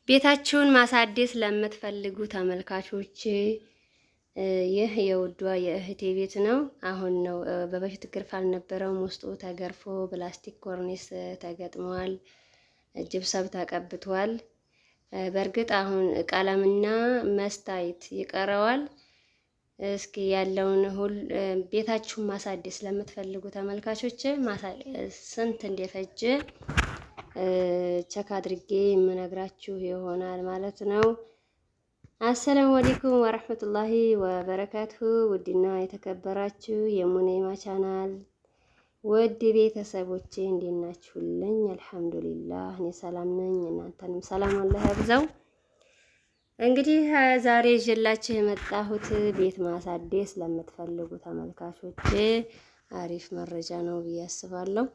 ቤታችሁን ማሳደስ ለምትፈልጉ ተመልካቾች ይህ የውዷ የእህቴ ቤት ነው። አሁን ነው በበፊት ግርፍ አልነበረውም። ውስጡ ተገርፎ ፕላስቲክ ኮርኒስ ተገጥሟል። ጅብሰም ተቀብቷል። በእርግጥ አሁን ቀለምና መስታየት ይቀረዋል። እስኪ ያለውን ቤታችሁን ማሳደስ ለምትፈልጉ ተመልካቾች ስንት እንደፈጀ ቸክ አድርጌ የምነግራችሁ ይሆናል ማለት ነው። አሰላሙ አለይኩም ወራህመቱላሂ ወበረካቱሁ። ውድና የተከበራችሁ የሙኔማ ቻናል ውድ ቤተሰቦቼ እንዴት ናችሁልኝ? አልሐምዱሊላህ እኔ ሰላም ነኝ። እናንተንም ሰላም አላህ ያብዛው። እንግዲህ ዛሬ ይዤላችሁ የመጣሁት ቤት ማሳደስ ለምትፈልጉ ተመልካቾች አሪፍ መረጃ ነው ብዬ አስባለሁ።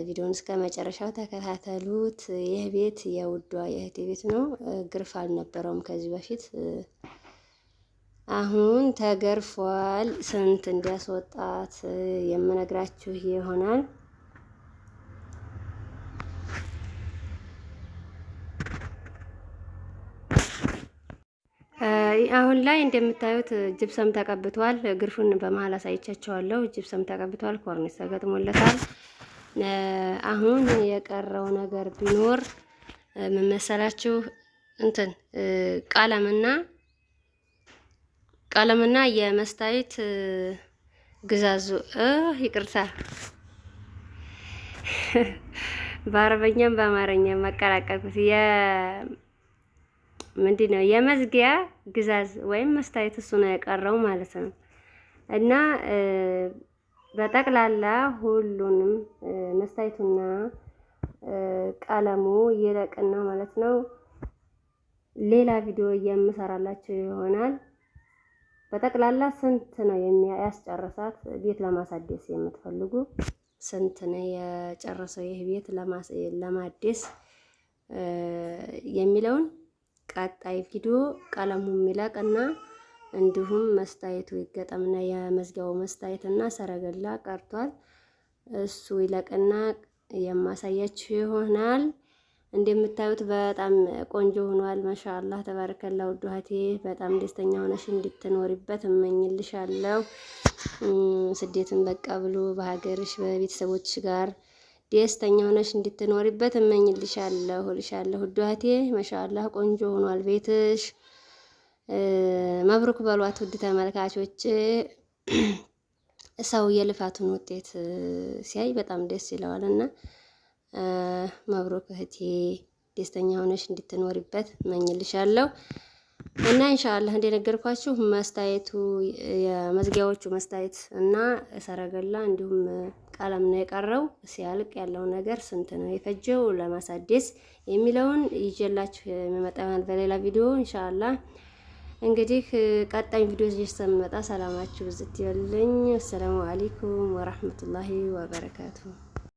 ቪዲዮውን እስከ መጨረሻው ተከታተሉት። ይህ ቤት የውዷ የእህቴ ቤት ነው። ግርፍ አልነበረውም ከዚህ በፊት። አሁን ተገርፏል። ስንት እንዲያስወጣት የምነግራችሁ ይሆናል። አሁን ላይ እንደምታዩት ጅብሰም ተቀብቷል። ግርፉን በመሀል አሳይቻቸዋለሁ። ጅብሰም ተቀብቷል። ኮርኒስ ተገጥሞለታል። አሁን የቀረው ነገር ቢኖር ምን መሰላችሁ? እንትን ቀለምና የመስታየት ግዛዙ ይቅርታ፣ በአረበኛም በአማርኛም መቀላቀልኩት። ምንድነው የመዝጊያ ግዛዝ ወይም መስታየት እሱ ነው የቀረው ማለት ነው። እና በጠቅላላ ሁሉንም መስታየቱና ቀለሙ ይለቅና ማለት ነው ሌላ ቪዲዮ የምሰራላችሁ ይሆናል። በጠቅላላ ስንት ነው ያስጨረሳት ቤት ለማሳደስ የምትፈልጉ ስንት ነው የጨረሰው ይህ ቤት ለማደስ የሚለውን ቀጣይ ቪዲዮ ቀለሙ የሚለቅና እንዲሁም መስታየቱ ይገጠምና የመዝጊያው መስታየትና ሰረገላ ቀርቷል። እሱ ይለቅና የማሳያችሁ ይሆናል። እንደምታዩት በጣም ቆንጆ ሆኗል። ማሻአላህ ተባረከላ። ውድ እህቴ በጣም ደስተኛ ሆነሽ እንድትኖሪበት እመኝልሻለሁ። ስደትን በቃ ብሎ በሀገርሽ በቤተሰቦችሽ ጋር ደስተኛ ሆነሽ እንድትኖሪበት እመኝልሻለሁ እልሻለሁ። ውድ እህቴ ማሻአላህ ቆንጆ ሆኗል ቤትሽ። መብሩክ በሏት ውድ ተመልካቾች። ሰው የልፋቱን ውጤት ሲያይ በጣም ደስ ይለዋልና መብሩክ እህቴ ደስተኛ ሆነሽ እንድትኖሪበት እመኝልሻለሁ። እና ኢንሻአላህ እንደነገርኳችሁ መስታየቱ የመዝጊያዎቹ መስታየት እና ሰረገላ እንዲሁም ቀለም ነው የቀረው። ሲያልቅ ያለው ነገር ስንት ነው የፈጀው ለማሳደስ የሚለውን ይዤላችሁ የምመጣው በሌላ ቪዲዮ ኢንሻአላህ። እንግዲህ ቀጣይ ቪዲዮ እስከምመጣ ሰላማችሁ ብዝት ይበልልኝ። አሰላሙ አለይኩም ወራህመቱላሂ ወበረካቱሁ።